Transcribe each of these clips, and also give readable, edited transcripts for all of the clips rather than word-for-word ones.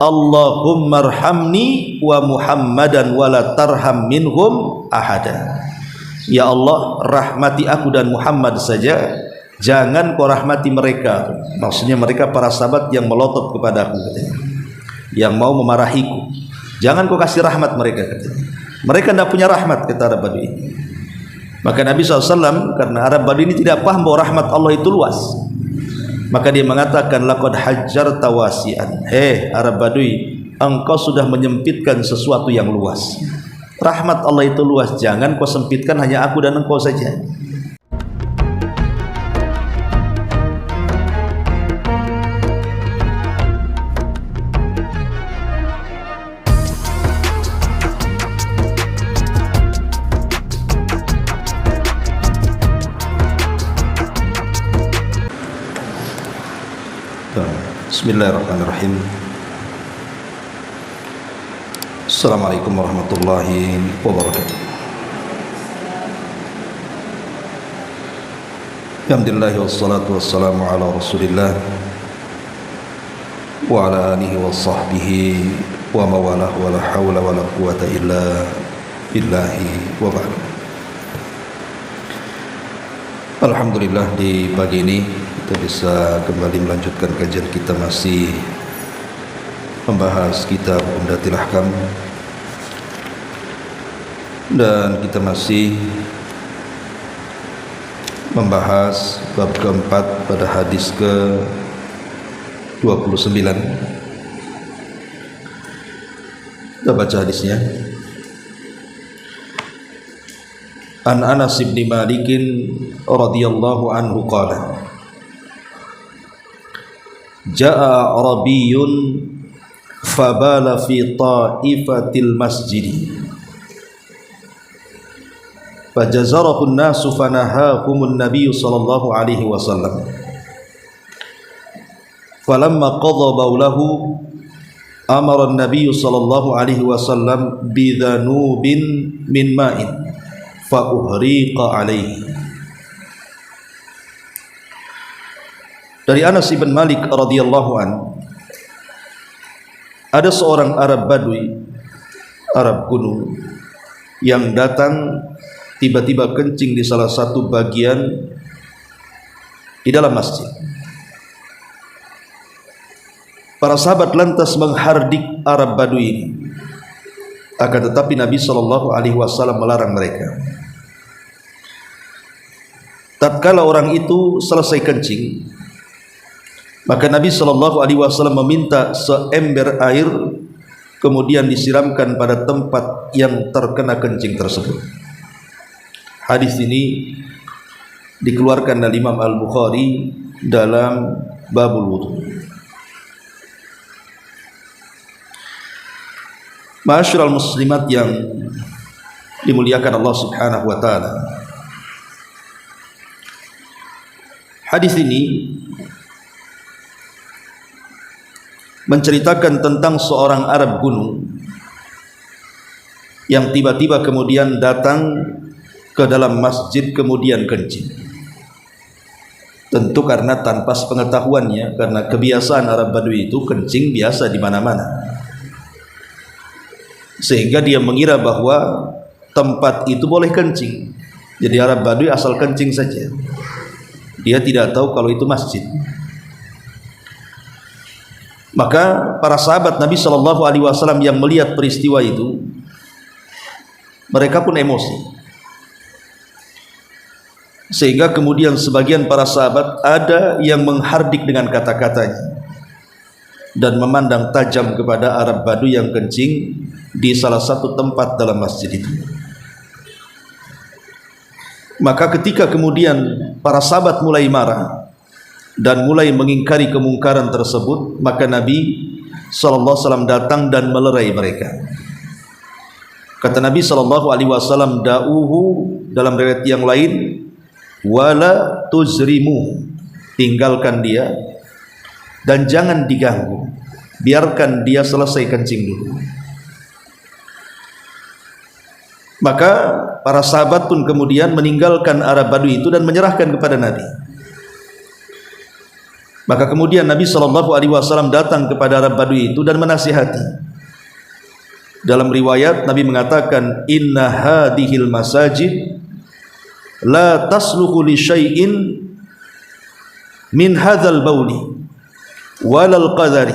Allahumma arhamni wa Muhammadan wa la tarham minhum ahada. Ya Allah, rahmati aku dan Muhammad saja, jangan kau rahmati mereka. Maksudnya mereka para sahabat yang melotot kepadaku katanya, yang mau memarahiku. Jangan kau kasih rahmat mereka katanya. Mereka tidak punya rahmat, kata Arab Badui. Maka Nabi SAW, karena Arab Badui ini tidak paham bahwa rahmat Allah itu luas, maka dia mengatakan, laqad hajjarta wasi'an. Arab Badui, engkau sudah menyempitkan sesuatu yang luas. Rahmat Allah itu luas, jangan kau sempitkan hanya aku dan engkau saja. Bismillahirrahmanirrahim. Assalamualaikum warahmatullahi wabarakatuh. Alhamdulillah wassalatu wassalamu ala Rasulillah wa ala alihi wa sahbihi wa mawalah wa la hawla wa la quwata illa billahi wa ba'd. Alhamdulillah, di pagi ini kita bisa kembali melanjutkan kajian kita, masih membahas kitab Umdatul Ahkam, dan kita masih membahas bab keempat pada hadis ke-29. Kita baca hadisnya. An Anas bin Malik radhiyallahu anhu qala, Ja'a Arabiyyun fabala fi ta'ifatil masjid fajazarahu an-nasu fanahahumun nabiy sallallahu alaihi wasallam falamma qadha bawlahu amara an-nabiy sallallahu alaihi wasallam bidhanubin min ma'in fa uhriqa alaihi. Dari Anas bin Malik radhiyallahu an, ada seorang Arab Badui, Arab gunung, yang datang tiba-tiba kencing di salah satu bagian di dalam masjid. Para sahabat lantas menghardik Arab Badui ini, akan tetapi Nabi SAW melarang mereka. Tatkala orang itu selesai kencing, maka Nabi SAW meminta seember air, kemudian disiramkan pada tempat yang terkena kencing tersebut. Hadis ini dikeluarkan oleh Imam Al-Bukhari dalam Babul Wudu. Ma'asyiral muslimat yang dimuliakan Allah Subhanahu wa taala, hadis ini menceritakan tentang seorang Arab gunung yang tiba-tiba kemudian datang ke dalam masjid kemudian kencing. Tentu karena tanpa sepengetahuannya, karena kebiasaan Arab Badui itu kencing biasa di mana-mana, sehingga dia mengira bahwa tempat itu boleh kencing. Jadi Arab Badui asal kencing saja, dia tidak tahu kalau itu masjid. Maka para sahabat Nabi SAW yang melihat peristiwa itu, mereka pun emosi, sehingga kemudian sebagian para sahabat ada yang menghardik dengan kata-katanya dan memandang tajam kepada Arab Badui yang kencing di salah satu tempat dalam masjid itu. Maka ketika kemudian para sahabat mulai marah dan mulai mengingkari kemungkaran tersebut, maka Nabi SAW datang dan melerai mereka. Kata Nabi SAW, da'uhu, dalam riwayat yang lain, wala tuzrimu, tinggalkan dia dan jangan diganggu, biarkan dia selesai kencing dulu. Maka para sahabat pun kemudian meninggalkan Arab Badui itu dan menyerahkan kepada Nabi. Maka kemudian Nabi SAW datang kepada Arab Badui itu dan menasihati. Dalam riwayat Nabi mengatakan, inna hadhil masajid la tasluhu li syai'in min hadzal bauli walal qadari,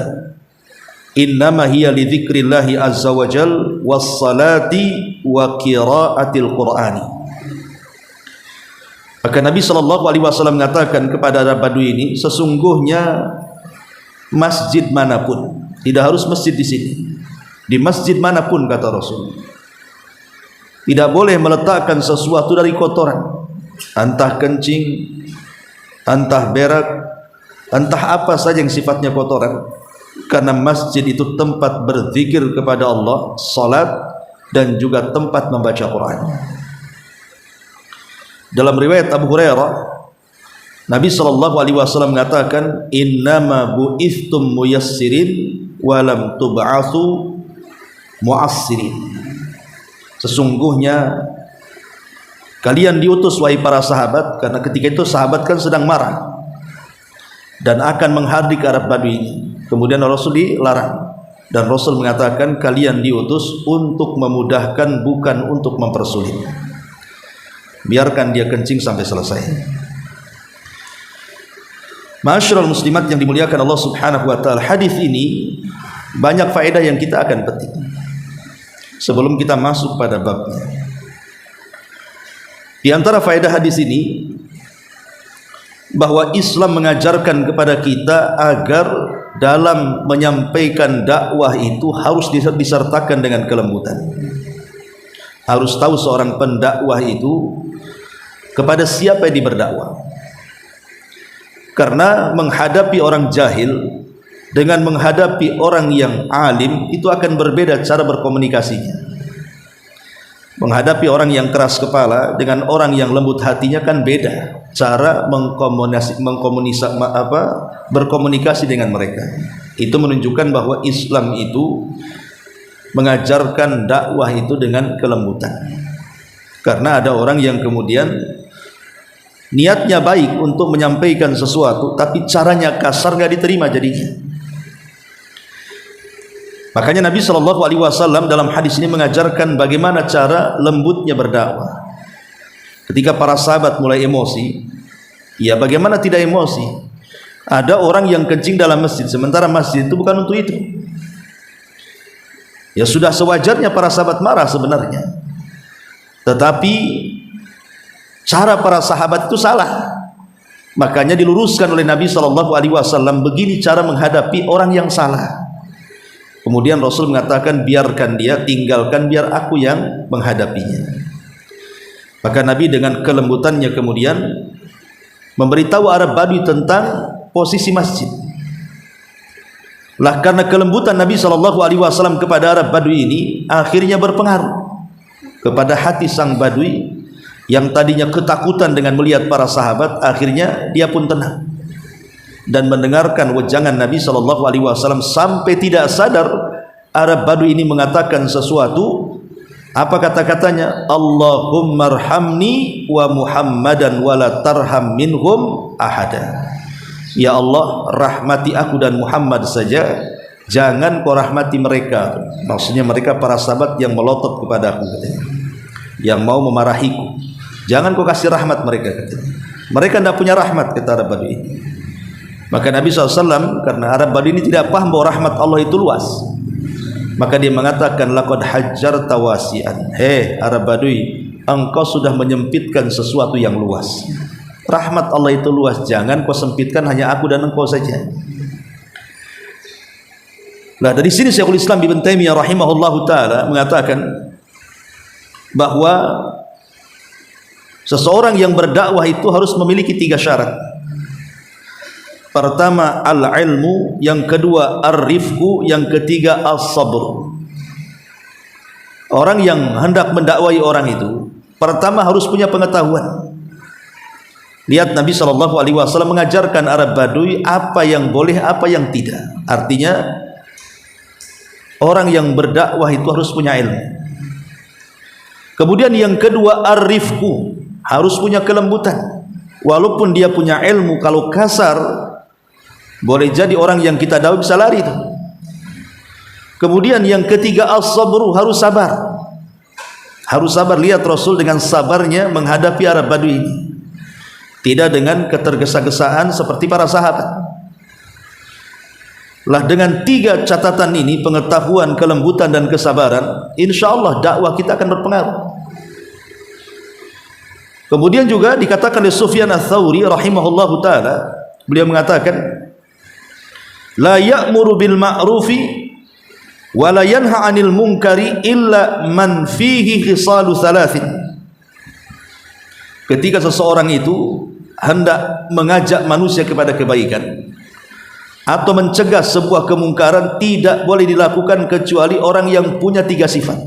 innama hiya li dzikrillahi azza wa jal was salati wa qiraatil qur'ani. Maka Nabi SAW mengatakan kepada Arab Badui ini, sesungguhnya masjid manapun, tidak harus masjid di sini, di masjid manapun kata Rasul, tidak boleh meletakkan sesuatu dari kotoran, entah kencing, entah berak, entah apa saja yang sifatnya kotoran, karena masjid itu tempat berzikir kepada Allah, salat, dan juga tempat membaca Quran. Dalam riwayat Abu Hurairah, Nabi SAW mengatakan, innama bu'ithtum muyassirin walam tub'atsu mu'assirin. Sesungguhnya kalian diutus wahai para sahabat, karena ketika itu sahabat kan sedang marah dan akan menghardik Arab Badui. Kemudian Rasul dilarang, dan Rasul mengatakan kalian diutus untuk memudahkan, bukan untuk mempersulit. Biarkan dia kencing sampai selesai. Ma'asyiral muslimat yang dimuliakan Allah Subhanahu wa taala, hadis ini banyak faedah yang kita akan petik sebelum kita masuk pada babnya. Di antara faedah hadis ini, bahwa Islam mengajarkan kepada kita agar dalam menyampaikan dakwah itu harus disertakan dengan kelembutan. Harus tahu seorang pendakwah itu kepada siapa yang berdakwah. Karena menghadapi orang jahil dengan menghadapi orang yang alim itu akan berbeda cara berkomunikasinya. Menghadapi orang yang keras kepala dengan orang yang lembut hatinya kan beda cara berkomunikasi dengan mereka. Itu menunjukkan bahwa Islam itu mengajarkan dakwah itu dengan kelembutan. Karena ada orang yang kemudian niatnya baik untuk menyampaikan sesuatu, tapi caranya kasar, nggak diterima jadinya. Makanya Nabi SAW dalam hadis ini mengajarkan bagaimana cara lembutnya berdakwah. Ketika para sahabat mulai emosi, ya bagaimana tidak emosi? Ada orang yang kencing dalam masjid, sementara masjid itu bukan untuk itu. Ya sudah sewajarnya para sahabat marah sebenarnya, tetapi cara para sahabat itu salah. Makanya diluruskan oleh Nabi SAW, begini cara menghadapi orang yang salah. Kemudian Rasul mengatakan, biarkan dia, tinggalkan, biar aku yang menghadapinya. Maka Nabi dengan kelembutannya kemudian memberitahu Arab Badui tentang posisi masjid. Lah karena kelembutan Nabi SAW kepada Arab Badui ini, akhirnya berpengaruh kepada hati sang Badui yang tadinya ketakutan dengan melihat para sahabat. Akhirnya dia pun tenang dan mendengarkan wejangan Nabi SAW, sampai tidak sadar Arab Badui ini mengatakan sesuatu. Apa kata-katanya? Allahumma arhamni wa Muhammadan wa la tarham minhum ahada. Ya Allah, rahmati aku dan Muhammad saja, jangan kau rahmati mereka. Maksudnya mereka para sahabat yang melotot kepada aku, katanya, yang mau memarahiku. Jangan kau kasih rahmat mereka, katanya. Mereka tidak punya rahmat, kata Arab Badui. Maka Nabi SAW, karena Arab Badui ini tidak paham bahwa rahmat Allah itu luas, maka dia mengatakan, laqad hajjarta wasi'an. Hei Arab Badui, engkau sudah menyempitkan sesuatu yang luas. Rahmat Allah itu luas, jangan kau sempitkan hanya aku dan engkau saja. Nah, dari sini Syekhul Islam Ibnu Taimiyah rahimahullahu taala mengatakan bahwa seseorang yang berdakwah itu harus memiliki 3 syarat. Pertama al-ilmu, yang kedua ar-rifqu, yang ketiga as-sabr. Orang yang hendak mendakwai orang itu pertama harus punya pengetahuan. Lihat Nabi SAW mengajarkan Arab Badui apa yang boleh, apa yang tidak. Artinya orang yang berdakwah itu harus punya ilmu. Kemudian yang kedua ar-rifqu, harus punya kelembutan. Walaupun dia punya ilmu, kalau kasar Boleh jadi orang yang kita dawai bisa lari itu. Kemudian yang ketiga, as-sabru, harus sabar. Harus sabar. Lihat Rasul dengan sabarnya menghadapi Arab Badui ini, tidak dengan ketergesa-gesaan seperti para sahabat. Lah dengan 3 catatan ini, pengetahuan, kelembutan dan kesabaran, insya Allah dakwah kita akan berpengaruh. Kemudian juga dikatakan oleh Sufyan Ats-Tsauri rahimahullahu taala, beliau mengatakan, la ya'muru bil ma'rufi wa la yanha 'anil munkari illa man fihi khisalu thalathin. Ketika seseorang itu hendak mengajak manusia kepada kebaikan atau mencegah sebuah kemungkaran, tidak boleh dilakukan kecuali orang yang punya 3 sifat.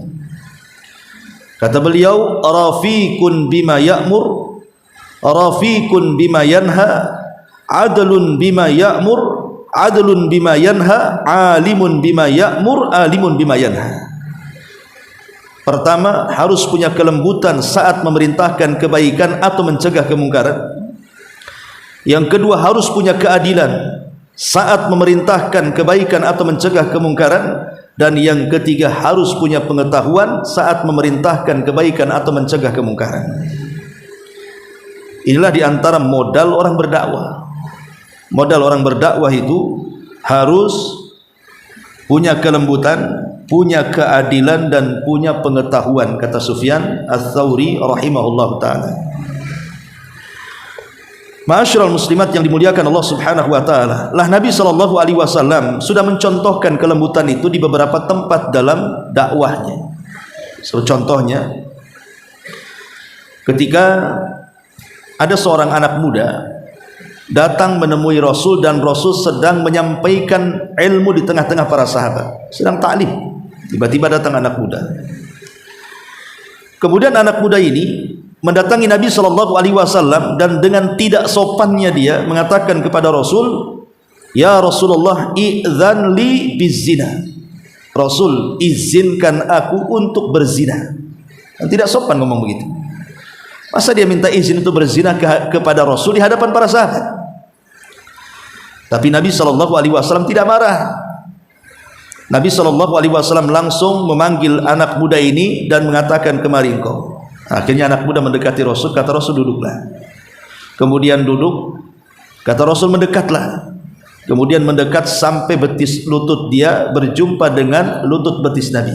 Kata beliau, rafiqun bima ya'mur, rafiqun bima yanha, adlun bima ya'mur, adlun bima yanha, alimun bima ya'mur, alimun bima yanha. Pertama, harus punya kelembutan saat memerintahkan kebaikan atau mencegah kemungkaran. Yang kedua, harus punya keadilan saat memerintahkan kebaikan atau mencegah kemungkaran. Dan yang ketiga, harus punya pengetahuan saat memerintahkan kebaikan atau mencegah kemungkaran. Inilah diantara modal orang berdakwah. Modal orang berdakwah itu harus punya kelembutan, punya keadilan, dan punya pengetahuan, kata Sufyan Ats-Tsauri rahimahullah ta'ala. Ma'asyiral muslimat yang dimuliakan Allah Subhanahu wa taala, lah Nabi sallallahu alaihi wasallam sudah mencontohkan kelembutan itu di beberapa tempat dalam dakwahnya. Contohnya, ketika ada seorang anak muda datang menemui Rasul dan Rasul sedang menyampaikan ilmu di tengah-tengah para sahabat, sedang ta'lim. Tiba-tiba datang anak muda. Kemudian anak muda ini mendatangi Nabi sallallahu alaihi wasallam dan dengan tidak sopannya dia mengatakan kepada Rasul, "Ya Rasulullah, idzan li bizina." Rasul, izinkan aku untuk berzina. Dan tidak sopan ngomong begitu. Masa dia minta izin untuk berzina kepada Rasul di hadapan para sahabat? Tapi Nabi sallallahu alaihi wasallam tidak marah. Nabi sallallahu alaihi wasallam langsung memanggil anak muda ini dan mengatakan, "Kemari engkau." Akhirnya anak muda mendekati Rasul, kata Rasul, "Duduklah." Kemudian duduk, kata Rasul, "Mendekatlah." Kemudian mendekat sampai betis lutut dia berjumpa dengan lutut betis Nabi,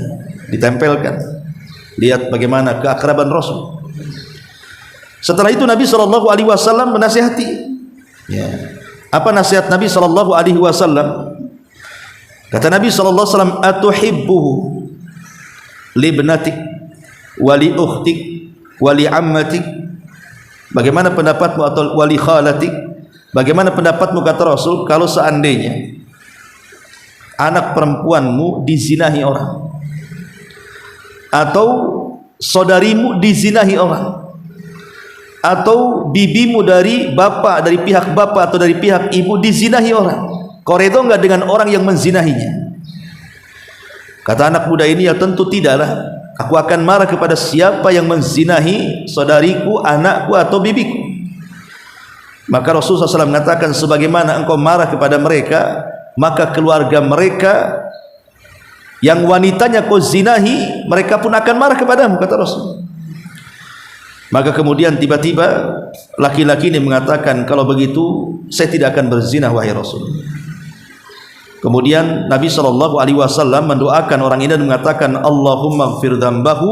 ditempelkan. Lihat bagaimana keakraban Rasul. Setelah itu Nabi sallallahu alaihi wasallam menasihati. Ya. Apa nasihat Nabi sallallahu alaihi wasallam? Kata Nabi sallallahu alaihi wasallam, "Atuhibbuhu libnatik wali ukhtik wali ammatik." Bagaimana pendapatmu, atau wali khalatik? Bagaimana pendapatmu, kata Rasul, kalau seandainya anak perempuanmu dizinahi orang, atau saudarimu dizinahi orang, atau bibimu dari bapak, dari pihak bapak atau dari pihak ibu dizinahi orang? Kau redha enggak dengan orang yang menzinahinya? Kata anak muda ini, ya tentu tidaklah. Aku akan marah kepada siapa yang menzinahi saudariku, anakku atau bibiku. Maka Rasulullah SAW mengatakan, sebagaimana engkau marah kepada mereka, maka keluarga mereka yang wanitanya kau zinahi, mereka pun akan marah kepadamu, kata Rasul. Maka kemudian tiba-tiba laki-laki ini mengatakan, kalau begitu saya tidak akan berzina, wahai Rasul. Kemudian Nabi SAW mendoakan orang ini dan mengatakan, Allahumma gfir dzambahu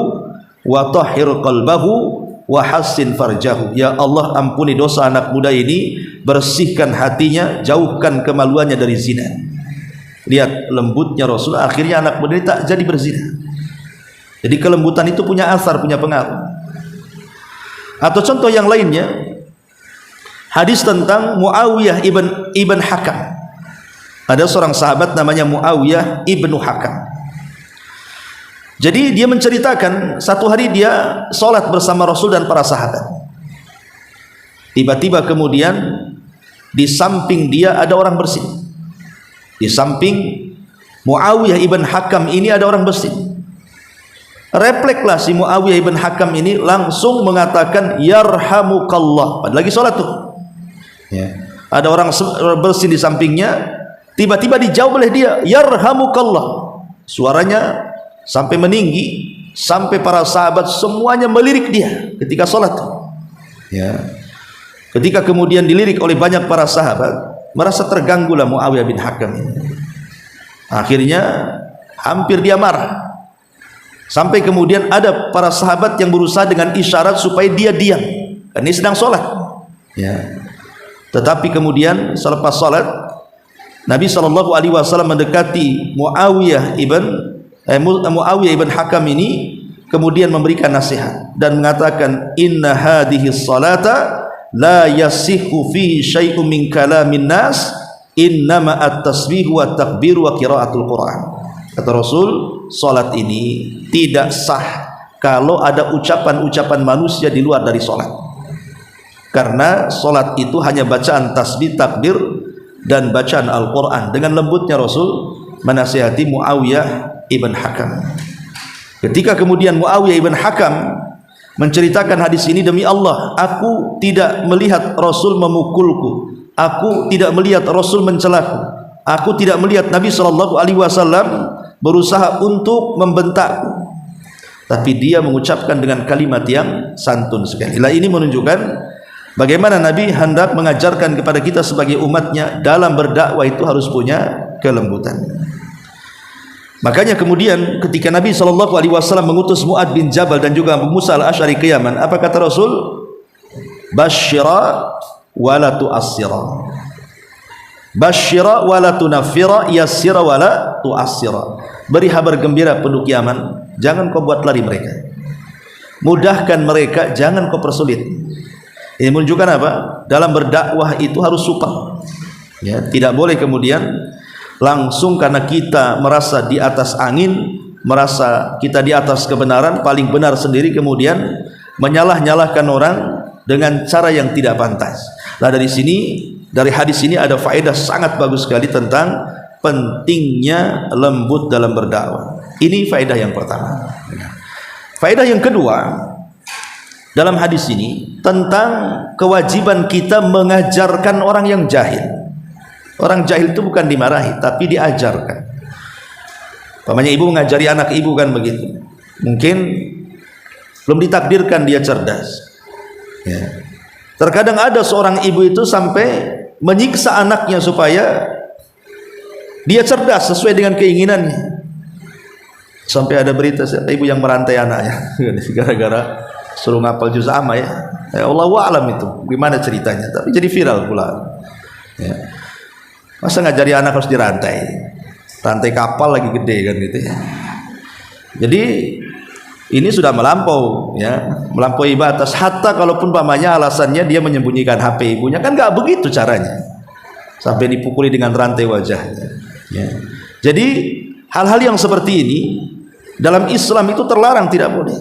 wa tahhir qalbahu wa hassin farjahu. Ya Allah, ampuni dosa anak muda ini, bersihkan hatinya, jauhkan kemaluannya dari zina. Lihat lembutnya Rasul, akhirnya anak muda ini tak jadi berzina. Jadi kelembutan itu punya asar, punya pengaruh. Atau contoh yang lainnya, hadis tentang Muawiyah ibn Hakam. Ada seorang sahabat namanya Muawiyah ibnu Hakam. Jadi dia menceritakan, satu hari dia sholat bersama Rasul dan para sahabat. Tiba-tiba kemudian di samping dia ada orang bersin. Di samping Muawiyah ibn Hakam ini ada orang bersin. Reflekslah si Muawiyah ibn Hakam ini langsung mengatakan, yarhamukallah. Padahal lagi sholat tuh. Ya. ada orang bersin di sampingnya, tiba-tiba dijawab oleh dia, yarhamukallah. Suaranya sampai meninggi, sampai para sahabat semuanya melirik dia ketika sholat. Ya. Ketika kemudian dilirik oleh banyak para sahabat, merasa terganggulah Muawiyah bin Hakam ini. Akhirnya hampir dia marah. Sampai kemudian ada para sahabat yang berusaha dengan isyarat supaya dia diam, karena ini sedang sholat. Ya. Tetapi kemudian selepas sholat, Nabi SAW mendekati Muawiyah ibn Hakam ini, kemudian memberikan nasihat dan mengatakan, inna hadhihi salata la yasihu fi syai'un min kalamin nas, innama at-tasbih wa takbir wa qiraatul Quran. Kata Rasul, salat ini tidak sah kalau ada ucapan-ucapan manusia di luar dari salat, karena salat itu hanya bacaan tasbih, takbir dan bacaan Al-Quran. Dengan lembutnya Rasul menasihati Muawiyah ibn Hakam. Ketika kemudian Muawiyah ibn Hakam menceritakan hadis ini, demi Allah, aku tidak melihat Rasul memukulku, aku tidak melihat Rasul mencelaku, aku tidak melihat Nabi SAW berusaha untuk membentakku, tapi dia mengucapkan dengan kalimat yang santun sekali. Lah, ini menunjukkan bagaimana Nabi hendak mengajarkan kepada kita sebagai umatnya, dalam berdakwah itu harus punya kelembutan. Makanya kemudian ketika Nabi SAW mengutus Mu'ad bin Jabal dan juga Abu Musa al-Asy'ari ke Yaman, apa kata Rasul? Basyira wa la tu'assira, basyira wa la tunaffira, yassira wa la tu'assira. Beri kabar gembira penduduk Yaman, jangan kau buat lari mereka, mudahkan mereka, jangan kau persulit. Ini menunjukkan apa? Dalam berdakwah itu harus supel. Ya, tidak boleh kemudian langsung karena kita merasa di atas angin, merasa kita di atas kebenaran, paling benar sendiri, kemudian menyalah-nyalahkan orang dengan cara yang tidak pantas. Nah, dari hadis ini ada faedah sangat bagus sekali tentang pentingnya lembut dalam berdakwah. Ini faedah yang pertama. Faedah yang kedua, dalam hadis ini tentang kewajiban kita mengajarkan orang yang jahil. Orang jahil itu bukan dimarahi, tapi diajarkan. Pamannya ibu mengajari anak ibu kan begitu. Mungkin belum ditakdirkan dia cerdas. Ya. Terkadang ada seorang ibu itu sampai menyiksa anaknya supaya dia cerdas sesuai dengan keinginannya. Sampai ada berita ibu yang merantai anaknya gara-gara suruh ngapal juz amma ya. Allahu a'lam itu gimana ceritanya, tapi jadi viral pula. Ya. Masa ngajari anak harus dirantai? Rantai kapal lagi gede kan gitu ya. Jadi ini sudah melampau ya, melampaui batas. Hatta kalaupun pamannya alasannya dia menyembunyikan HP ibunya, kan nggak begitu caranya. Sampai dipukuli dengan rantai wajahnya. Ya. Jadi hal-hal yang seperti ini dalam Islam itu terlarang, tidak boleh.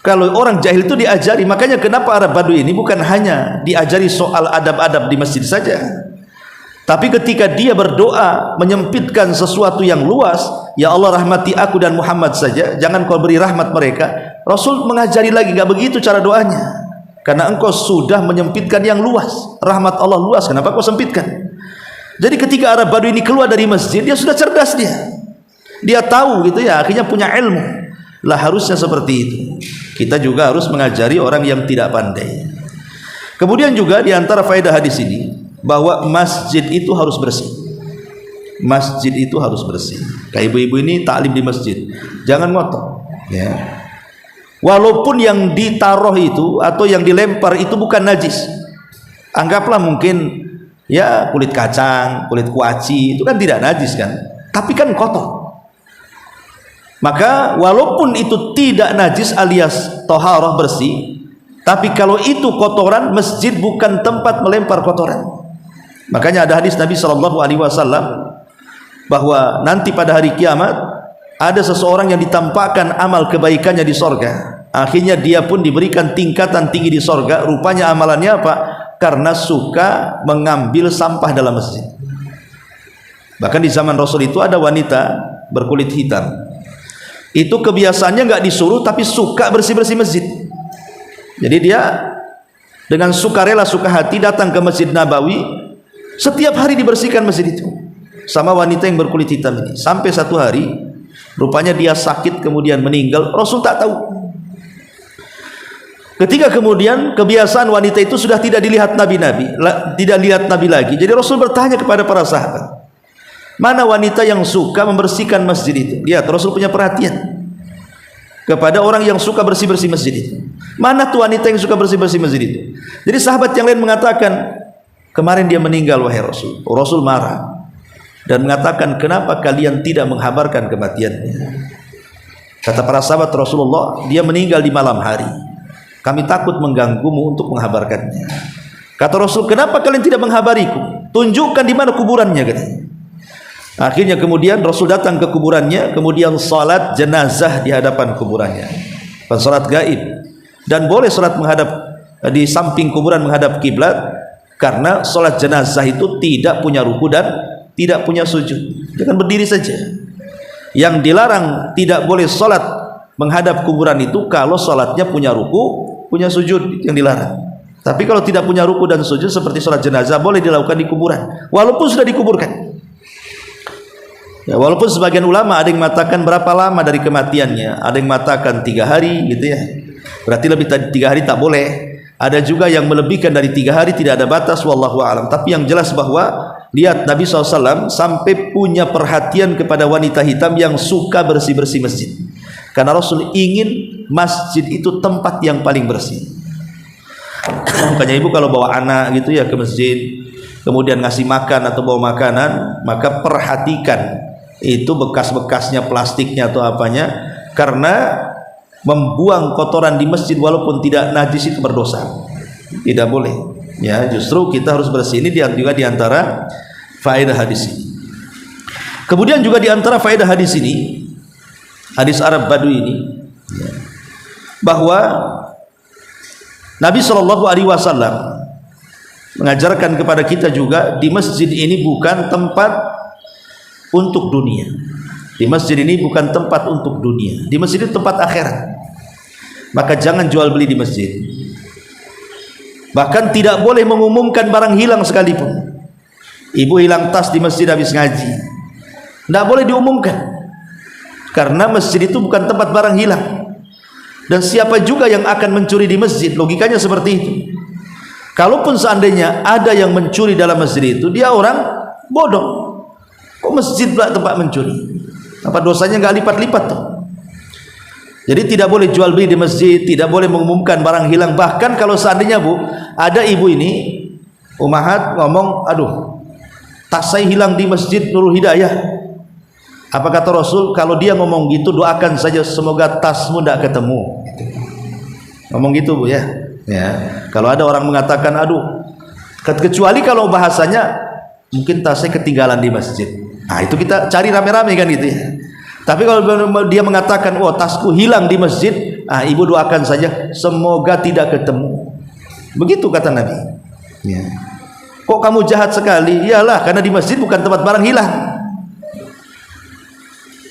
Kalau orang jahil itu diajari, makanya kenapa Arab Badui ini bukan hanya diajari soal adab-adab di masjid saja, tapi ketika dia berdoa menyempitkan sesuatu yang luas, ya Allah rahmati aku dan Muhammad saja, jangan kau beri rahmat mereka. Rasul mengajari lagi, nggak begitu cara doanya, karena engkau sudah menyempitkan yang luas, rahmat Allah luas, kenapa kau sempitkan? Jadi ketika Arab Badui ini keluar dari masjid, dia sudah cerdas, dia tahu gitu ya, akhirnya punya ilmu. Lah harusnya seperti itu. Kita juga harus mengajari orang yang tidak pandai. Kemudian juga di antara faedah hadis ini, bahwa masjid itu harus bersih. Masjid itu harus bersih. Kayak ibu-ibu ini taklim di masjid, jangan ngotor ya. Walaupun yang ditaruh itu atau yang dilempar itu bukan najis, anggaplah mungkin ya kulit kacang, kulit kuaci, itu kan tidak najis kan, tapi kan kotor. Maka walaupun itu tidak najis alias toharah bersih, tapi kalau itu kotoran, masjid bukan tempat melempar kotoran. Makanya ada hadis Nabi SAW bahwa nanti pada hari kiamat ada seseorang yang ditampakkan amal kebaikannya di sorga. Akhirnya dia pun diberikan tingkatan tinggi di sorga. Rupanya amalannya apa? Karena suka mengambil sampah dalam masjid. Bahkan di zaman Rasul itu ada wanita berkulit hitam. Itu kebiasaannya nggak disuruh, tapi suka bersih-bersih masjid. Jadi dia dengan sukarela suka hati datang ke Masjid Nabawi. Setiap hari dibersihkan masjid itu sama wanita yang berkulit hitam ini, sampai satu hari rupanya dia sakit kemudian meninggal. Rasul tak tahu. Ketika kemudian kebiasaan wanita itu sudah tidak dilihat tidak lihat Nabi lagi. Jadi Rasul bertanya kepada para sahabat, mana wanita yang suka membersihkan masjid itu? Lihat, Rasul punya perhatian kepada orang yang suka bersih-bersih masjid itu. Mana tuh wanita yang suka bersih-bersih masjid itu? Jadi sahabat yang lain mengatakan, kemarin dia meninggal wahai Rasul. Rasul marah dan mengatakan, kenapa kalian tidak menghabarkan kematiannya? Kata para sahabat Rasulullah, dia meninggal di malam hari. Kami takut mengganggumu untuk menghabarkannya. Kata Rasul, kenapa kalian tidak menghabariku? Tunjukkan di mana kuburannya, katanya. Akhirnya kemudian Rasul datang ke kuburannya, kemudian salat jenazah di hadapan kuburannya. Salat gaib. Dan boleh salat menghadap di samping kuburan menghadap kiblat, karena salat jenazah itu tidak punya ruku dan tidak punya sujud. Jangan berdiri saja. Yang dilarang tidak boleh salat menghadap kuburan itu kalau salatnya punya ruku, punya sujud, yang dilarang. Tapi kalau tidak punya ruku dan sujud seperti salat jenazah boleh dilakukan di kuburan walaupun sudah dikuburkan. Ya, walaupun sebagian ulama ada yang mengatakan berapa lama dari kematiannya, ada yang mengatakan 3 hari gitu ya, berarti lebih dari 3 hari tak boleh. Ada juga yang melebihkan dari 3 hari, tidak ada batas, wallahu a'lam. Tapi yang jelas bahwa lihat Nabi SAW sampai punya perhatian kepada wanita hitam yang suka bersih-bersih masjid, karena Rasul ingin masjid itu tempat yang paling bersih. Makanya ibu kalau bawa anak gitu ya ke masjid, kemudian ngasih makan atau bawa makanan, maka perhatikan itu bekas-bekasnya, plastiknya atau apanya, karena membuang kotoran di masjid walaupun tidak najis itu berdosa, tidak boleh ya. Justru kita harus bersih. Ini juga diantara faedah hadis ini. Kemudian juga diantara faedah hadis ini, hadis Arab Badui ini, bahwa Nabi SAW mengajarkan kepada kita juga, di masjid ini bukan tempat untuk dunia. Di masjid ini bukan tempat untuk dunia. Di masjid itu tempat akhirat. Maka jangan jual beli di masjid. Bahkan tidak boleh mengumumkan barang hilang sekalipun. Ibu hilang tas di masjid habis ngaji, tidak boleh diumumkan, karena masjid itu bukan tempat barang hilang. Dan siapa juga yang akan mencuri di masjid? Logikanya seperti itu. Kalaupun seandainya ada yang mencuri dalam masjid itu, dia orang bodoh. Kok masjid pula tempat mencuri? Apa dosanya nggak lipat-lipat tuh? Jadi tidak boleh jual beli di masjid, tidak boleh mengumumkan barang hilang. Bahkan kalau seandainya Bu, ada ibu ini Umahat ngomong, aduh, tas saya hilang di masjid Nurul Hidayah. Apa kata Rasul? Kalau dia ngomong gitu, doakan saja semoga tasmu tidak ketemu. Ngomong gitu Bu ya. Kalau ada orang mengatakan, aduh, kecuali kalau bahasanya mungkin tasnya ketinggalan di masjid. Nah itu kita cari rame-rame kan gitu ya. Tapi kalau dia mengatakan, oh tasku hilang di masjid, ibu doakan saja semoga tidak ketemu. Begitu kata Nabi ya. Kok kamu jahat sekali? Iyalah, karena di masjid bukan tempat barang hilang.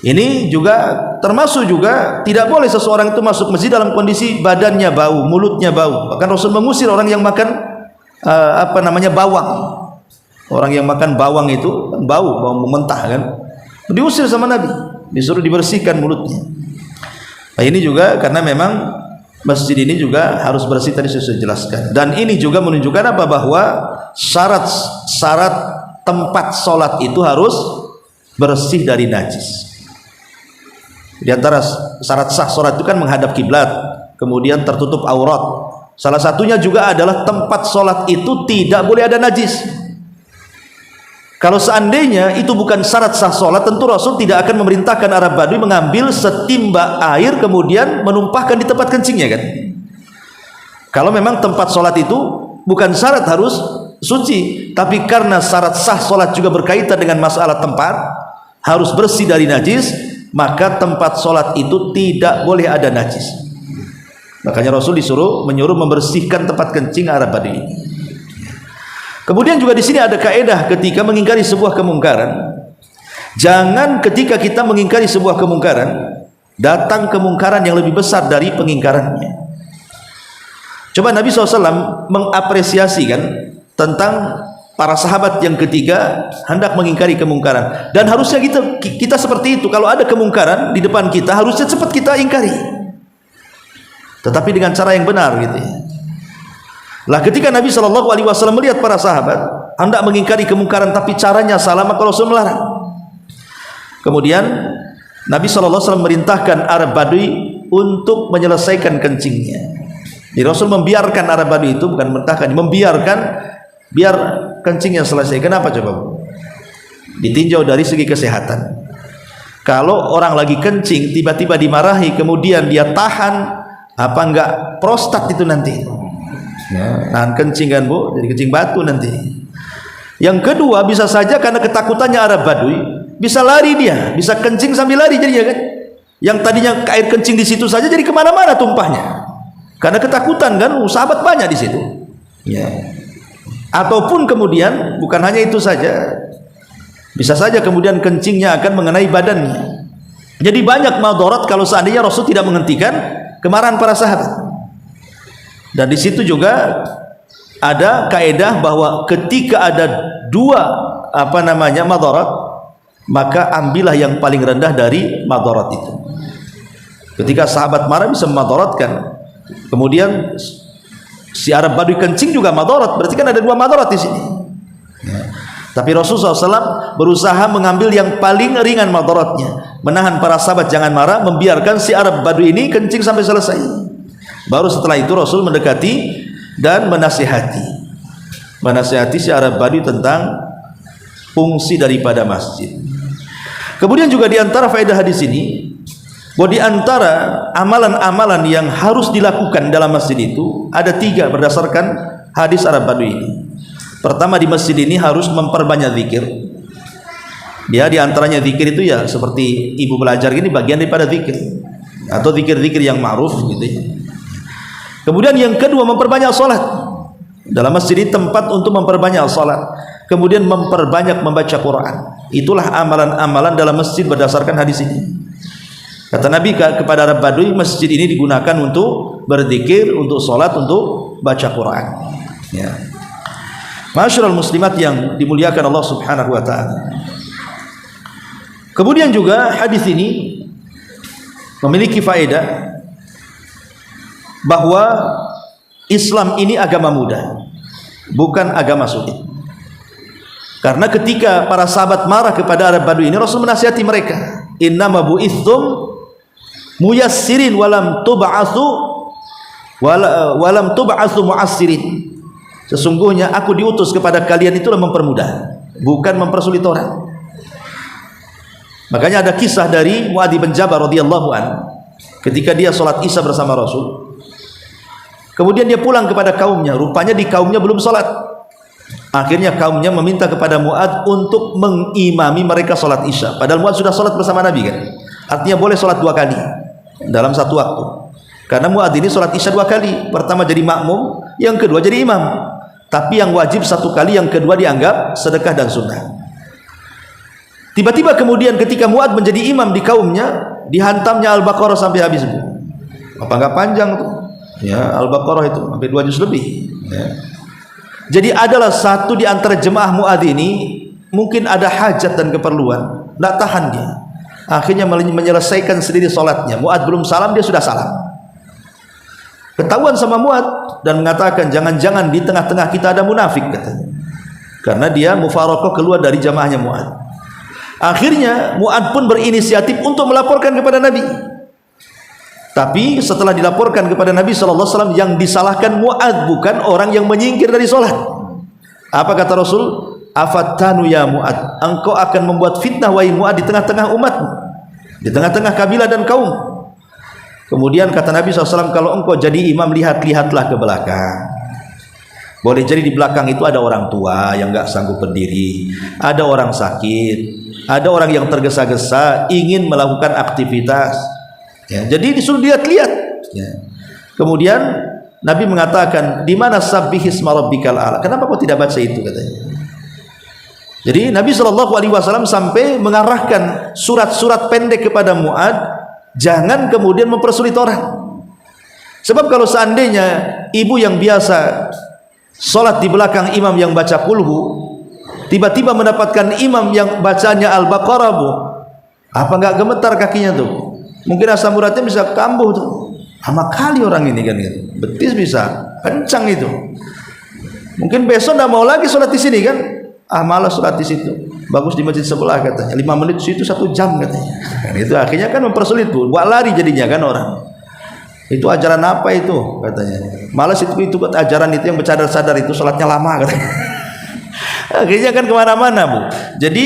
Ini juga termasuk juga tidak boleh seseorang itu masuk masjid dalam kondisi badannya bau, mulutnya bau. Bahkan Rasul mengusir orang yang makan bawang. Orang yang makan bawang itu bau mentah kan, diusir sama Nabi, disuruh dibersihkan mulutnya. Nah, ini juga karena memang masjid ini juga harus bersih, tadi saya jelaskan. Dan ini juga menunjukkan apa? Bahwa syarat tempat sholat itu harus bersih dari najis. Di antara syarat sah sholat itu kan menghadap kiblat, kemudian tertutup aurat. Salah satunya juga adalah tempat sholat itu tidak boleh ada najis. Kalau seandainya itu bukan syarat sah sholat, tentu Rasul tidak akan memerintahkan Arab Badui mengambil setimba air kemudian menumpahkan di tempat kencingnya kan. Kalau memang tempat sholat itu bukan syarat harus suci, tapi karena syarat sah sholat juga berkaitan dengan masalah tempat harus bersih dari najis, maka tempat sholat itu tidak boleh ada najis. Makanya Rasul menyuruh membersihkan tempat kencing Arab Badui ini. Kemudian juga di sini ada kaidah ketika mengingkari sebuah kemungkaran. Jangan ketika kita mengingkari sebuah kemungkaran, datang kemungkaran yang lebih besar dari pengingkarannya. Coba Nabi SAW mengapresiasi kan tentang para sahabat yang ketiga hendak mengingkari kemungkaran, dan harusnya kita seperti itu. Kalau ada kemungkaran di depan kita, harusnya cepat kita ingkari, tetapi dengan cara yang benar gitu ya. Lah ketika Nabi SAW melihat para sahabat hendak mengingkari kemungkaran tapi caranya salah, maka Rasul melarang. Kemudian Nabi SAW merintahkan Arab Badui untuk menyelesaikan kencingnya. Jadi Rasul membiarkan Arab Badui itu, bukan merintahkan, membiarkan biar kencingnya selesai. Kenapa coba? Ditinjau dari segi kesehatan. Kalau orang lagi kencing tiba-tiba dimarahi, kemudian dia tahan, apa enggak prostat itu nanti? Nahan kencing kan Bu, jadi kencing batu nanti. Yang kedua, bisa saja karena ketakutannya Arab Badui, bisa lari dia, bisa kencing sambil lari jadi ya kan. Yang tadinya air kencing di situ saja jadi kemana-mana tumpahnya, karena ketakutan kan. Sahabat banyak di situ. Ya. Ataupun kemudian bukan hanya itu saja, bisa saja kemudian kencingnya akan mengenai badannya. Jadi banyak madarat kalau seandainya Rasul tidak menghentikan kemarahan para sahabat. Dan di situ juga ada kaidah bahwa ketika ada dua madarat, maka ambillah yang paling rendah dari madarat itu. Ketika sahabat marah bisa memadaratkan, kemudian si Arab Badui kencing juga madarat, berarti kan ada dua madarat di sini. Ya. Tapi Rasulullah SAW berusaha mengambil yang paling ringan madaratnya, menahan para sahabat jangan marah, membiarkan si Arab Badui ini kencing sampai selesai. Baru setelah itu Rasul mendekati dan menasihati si Arab Badui tentang fungsi daripada masjid. Kemudian juga diantara faedah hadis ini, bahwa diantara amalan-amalan yang harus dilakukan dalam masjid itu ada 3 berdasarkan hadis Arab Badui ini. Pertama, di masjid ini harus memperbanyak zikir. Dia diantaranya zikir itu ya seperti ibu belajar ini, bagian daripada zikir atau zikir-zikir yang ma'ruf gitu ya. Kemudian yang kedua, memperbanyak salat. Dalam masjid ini tempat untuk memperbanyak salat. Kemudian memperbanyak membaca Quran. Itulah amalan-amalan dalam masjid berdasarkan hadis ini. Kata Nabi kepada Arab Badui, masjid ini digunakan untuk berzikir, untuk salat, untuk baca Quran. Ya. Masyarul muslimat yang dimuliakan Allah Subhanahu wa taala. Kemudian juga hadis ini memiliki faedah bahwa Islam ini agama mudah, bukan agama sulit. Karena ketika para sahabat marah kepada Arab Badui ini, Rasul menasihati mereka, innama bu'ithum muyassirin walam tub'atsu mu'assirin. Sesungguhnya aku diutus kepada kalian itulah mempermudah, bukan mempersulit orang. Makanya ada kisah dari Muadz bin Jabal radhiyallahu an, ketika dia sholat Isya bersama Rasul. Kemudian dia pulang kepada kaumnya, rupanya di kaumnya belum sholat. Akhirnya kaumnya meminta kepada Muadz untuk mengimami mereka sholat Isya. Padahal Muadz sudah sholat bersama Nabi kan. Artinya boleh sholat 2 kali dalam satu waktu. Karena Muadz ini sholat Isya 2 kali. Pertama jadi makmum, yang kedua jadi imam. Tapi yang wajib 1 kali, yang kedua dianggap sedekah dan sunnah. Tiba-tiba kemudian ketika Muadz menjadi imam di kaumnya, dihantamnya Al-Baqarah sampai habis. Apa enggak panjang tuh? Ya, Al-Baqarah itu sampai 2 juz lebih. Ya. Jadi adalah satu di antara jemaah Muadz ini mungkin ada hajat dan keperluan, enggak tahan dia. Akhirnya menyelesaikan sendiri sholatnya. Muadz belum salam, dia sudah salam. Ketahuan sama Muadz dan mengatakan, jangan-jangan di tengah-tengah kita ada munafik katanya. Karena dia mufaraqah keluar dari jamaahnya Muadz. Akhirnya Muadz pun berinisiatif untuk melaporkan kepada Nabi. Tapi setelah dilaporkan kepada Nabi SAW, yang disalahkan Muadz, bukan orang yang menyingkir dari sholat. Apa kata Rasul? Afatanu ya Muadz, engkau akan membuat fitnah wahai Muadz di tengah-tengah umatmu, di tengah-tengah kabilah dan kaum. Kemudian kata Nabi SAW, kalau engkau jadi imam, lihatlah ke belakang. Boleh jadi di belakang itu ada orang tua yang enggak sanggup berdiri, ada orang sakit, ada orang yang tergesa-gesa ingin melakukan aktivitas. Ya, jadi disuruh lihat-lihat. Ya. Kemudian Nabi mengatakan, di mana sabbihisma rabbikal a'la? Kenapa kau tidak baca itu katanya? Jadi Nabi SAW sampai mengarahkan surat-surat pendek kepada Muadz, jangan kemudian mempersulit orang. Sebab kalau seandainya ibu yang biasa sholat di belakang imam yang baca kulhu, tiba-tiba mendapatkan imam yang bacanya Al-Baqarah, Bu, apa nggak gemetar kakinya tuh? Mungkin asam uratnya bisa kambuh tuh. Lama kali orang ini kan gitu. Betis bisa kencang itu. Mungkin besok nggak mau lagi sholat di sini kan? Malas sholat di situ. Bagus di masjid sebelah katanya. 5 menit di situ 1 jam katanya. Dan itu akhirnya kan mempersulit, Bu. Buat lari jadinya kan orang. Itu ajaran apa itu katanya? Malas itu ajaran itu yang bercadar-cadar itu sholatnya lama katanya. Akhirnya kan kemana-mana, Bu. Jadi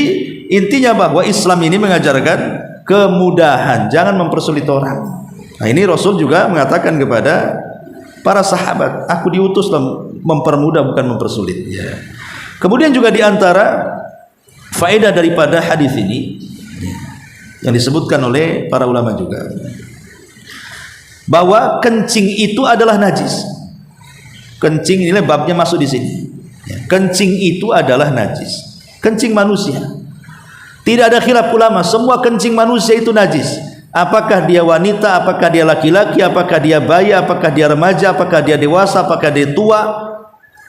intinya bahwa Islam ini mengajarkan kemudahan, jangan mempersulit orang. Nah, ini Rasul juga mengatakan kepada para sahabat, aku diutus mempermudah bukan mempersulit. Ya. Kemudian juga diantara faedah daripada hadis ini yang disebutkan oleh para ulama juga, bahwa kencing itu adalah najis. Kencing ini babnya masuk di sini. Kencing itu adalah najis. Kencing manusia. Tidak ada khilaf ulama, semua kencing manusia itu najis. Apakah dia wanita, apakah dia laki-laki, apakah dia bayi, apakah dia remaja, apakah dia dewasa, apakah dia tua,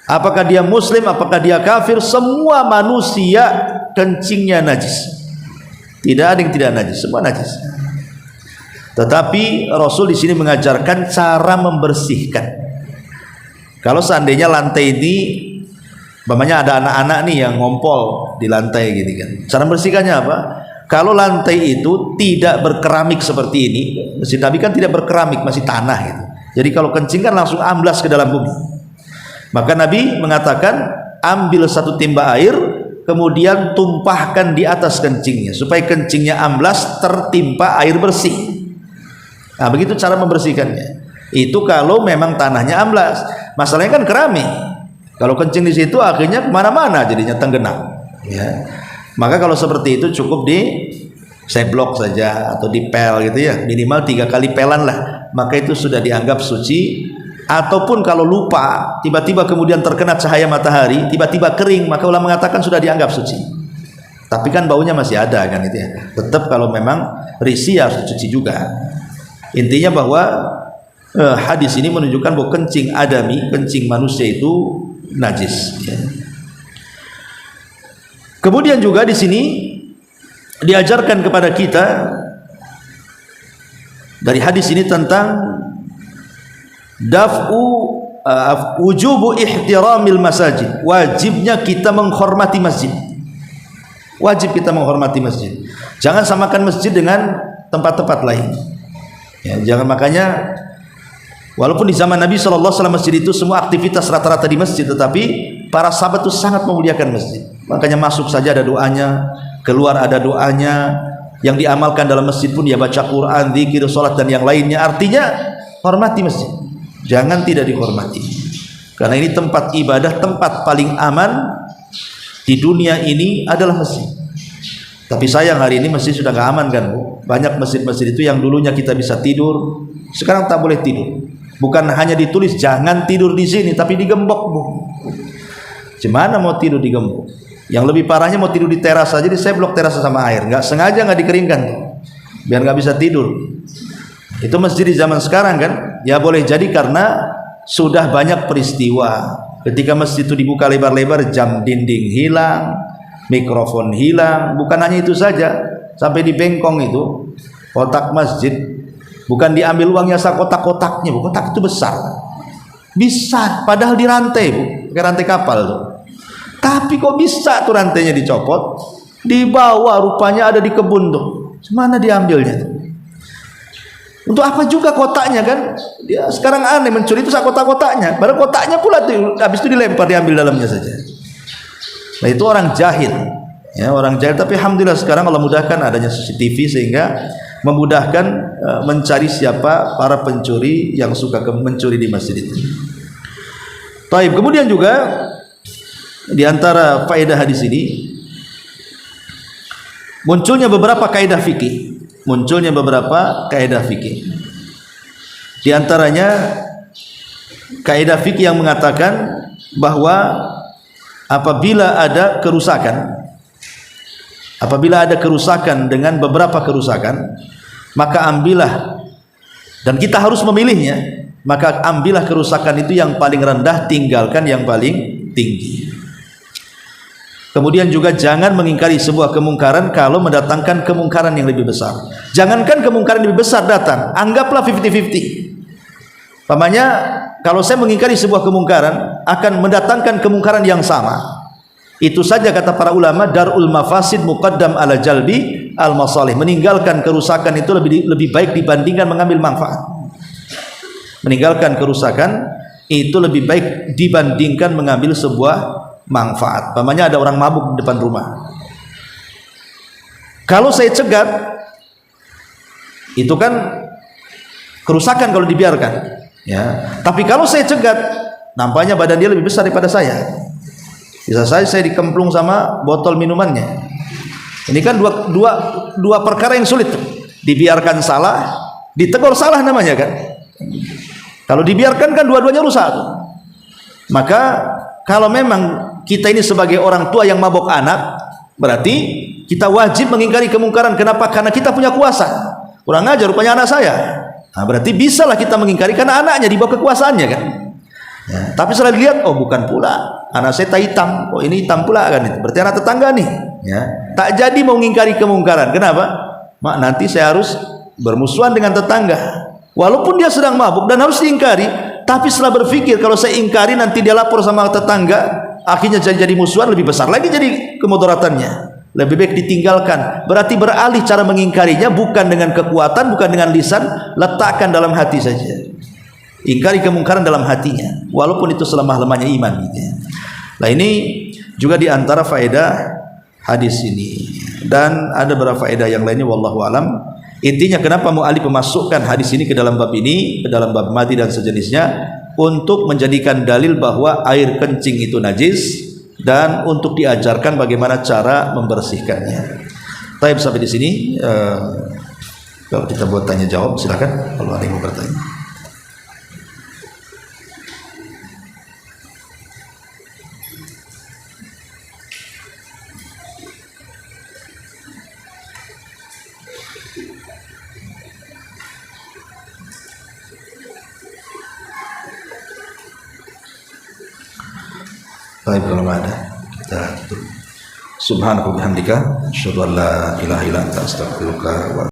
apakah dia muslim, apakah dia kafir, semua manusia kencingnya najis. Tidak ada yang tidak najis, semua najis. Tetapi Rasul di sini mengajarkan cara membersihkan. Kalau seandainya lantai ini, umpamanya ada anak-anak nih yang ngompol di lantai gini kan, cara membersihkannya apa? Kalau lantai itu tidak berkeramik seperti ini, Masjid Nabi kan tidak berkeramik, masih tanah gitu. Jadi kalau kencing kan langsung amblas ke dalam bumi. Maka Nabi mengatakan, ambil 1 timba air, kemudian tumpahkan di atas kencingnya supaya kencingnya amblas tertimpa air bersih. Nah, begitu cara membersihkannya. Itu kalau memang tanahnya amblas. Masalahnya kan keramik. Kalau kencing di situ akhirnya kemana-mana jadinya tenggelam. Ya. Maka kalau seperti itu cukup di seblok saja atau dipel gitu ya, minimal 3 kali pelan lah. Maka itu sudah dianggap suci. Ataupun kalau lupa, tiba-tiba kemudian terkena cahaya matahari, tiba-tiba kering, maka ulama mengatakan sudah dianggap suci. Tapi kan baunya masih ada kan itu ya. Tetap kalau memang risih harus dicuci juga. Intinya bahwa hadis ini menunjukkan bahwa kencing adami, kencing manusia itu najis. Ya. Kemudian juga di sini diajarkan kepada kita dari hadis ini tentang wujubu ihtiramil masajid, wajibnya kita menghormati masjid. Wajib kita menghormati masjid. Jangan samakan masjid dengan tempat-tempat lain. Ya, jangan, makanya walaupun di zaman Nabi SAW masjid itu semua aktivitas rata-rata di masjid, tetapi para sahabat itu sangat memuliakan masjid. Makanya masuk saja ada doanya, keluar ada doanya, yang diamalkan dalam masjid pun ya baca Quran, zikir, sholat dan yang lainnya. Artinya hormati masjid, jangan tidak dihormati, karena ini tempat ibadah, tempat paling aman di dunia ini adalah masjid. Tapi sayang hari ini masjid sudah gak aman kan, Bu? Banyak masjid-masjid itu yang dulunya kita bisa tidur, sekarang tak boleh tidur. Bukan hanya ditulis jangan tidur di sini, tapi digembok, Bu. Gimana mau tidur digembok? Yang lebih parahnya mau tidur di teras saja, diseblok teras sama air, nggak sengaja nggak dikeringkan tuh, biar nggak bisa tidur. Itu masjid di zaman sekarang kan, ya boleh jadi karena sudah banyak peristiwa. Ketika masjid itu dibuka lebar-lebar, jam dinding hilang, mikrofon hilang. Bukan hanya itu saja, sampai di bengkong itu kotak masjid, bukan diambil uangnya kotak-kotaknya, Bu. Kotak itu besar, bisa, padahal di rantai, Bu, pakai rantai kapal tuh. Tapi kok bisa tuh rantainya dicopot, dibawa, rupanya ada di kebun tuh. Mana diambilnya tuh? Untuk apa juga kotaknya kan? Dia sekarang aneh mencuri itu kotak-kotaknya. Baru kotaknya pula tuh, habis itu dilempar, diambil dalamnya saja. Nah itu orang jahil, ya orang jahil. Tapi alhamdulillah sekarang Allah mudahkan adanya CCTV sehingga memudahkan mencari siapa para pencuri yang suka mencuri di masjid itu. Baik, kemudian juga di antara faedah hadis ini munculnya beberapa kaidah fikih. Di antaranya kaidah fikih yang mengatakan bahwa apabila ada kerusakan dengan beberapa kerusakan, maka ambillah, dan kita harus memilihnya. maka ambillah kerusakan itu yang paling rendah, tinggalkan yang paling tinggi. Kemudian juga jangan mengingkari sebuah kemungkaran kalau mendatangkan kemungkaran yang lebih besar. Jangankan kemungkaran lebih besar datang, anggaplah 50-50. Pamannya, kalau saya mengingkari sebuah kemungkaran akan mendatangkan kemungkaran yang sama. Itu saja kata para ulama, darul mafasid muqaddam ala jalbi al masalih. Meninggalkan kerusakan itu lebih baik dibandingkan mengambil manfaat. Meninggalkan kerusakan itu lebih baik dibandingkan mengambil sebuah manfaat. Pamannya ada orang mabuk di depan rumah. Kalau saya cegat, itu kan kerusakan kalau dibiarkan. Ya. Tapi kalau saya cegat, nampaknya badan dia lebih besar daripada saya. Bisa saya dikemplung sama botol minumannya. Ini kan dua perkara yang sulit. Dibiarkan salah, ditegur salah namanya kan. Kalau dibiarkan kan dua-duanya rusak. Maka kalau memang kita ini sebagai orang tua yang mabok anak, berarti kita wajib mengingkari kemungkaran. Kenapa? Karena kita punya kuasa. Kurang ajar rupanya anak saya. Nah, berarti bisalah kita mengingkari karena anaknya di bawah kekuasaannya kan. Ya, tapi setelah dilihat, oh bukan pula, anak saya tak hitam, oh ini hitam pula kan, itu berarti anak tetangga nih. Ya, tak jadi mau mengingkari kemungkaran. Kenapa? Mak, nanti saya harus bermusuhan dengan tetangga. Walaupun dia sedang mabuk dan harus diingkari, tapi setelah berpikir kalau saya ingkari nanti dia lapor sama tetangga, akhirnya jadi musuhan, lebih besar lagi jadi kemudaratannya. Lebih baik ditinggalkan. Berarti beralih cara mengingkarinya bukan dengan kekuatan, bukan dengan lisan, letakkan dalam hati saja. Ingkari kemungkaran dalam hatinya, walaupun itu selemah-lemahnya iman gitu. Nah, ini juga diantara faedah hadis ini, dan ada beberapa faedah yang lainnya wallahu alam. Intinya kenapa mu'alif memasukkan hadis ini ke dalam bab ini, ke dalam bab mati dan sejenisnya, untuk menjadikan dalil bahwa air kencing itu najis dan untuk diajarkan bagaimana cara membersihkannya. Baik, sampai di sini. Kalau kita buat tanya jawab, silakan kalau ada yang mau bertanya. Baik, kalau ada kita tutup. Subhanaka wa bihamdika asyhadu an la ilaha illa anta astaghfiruka wa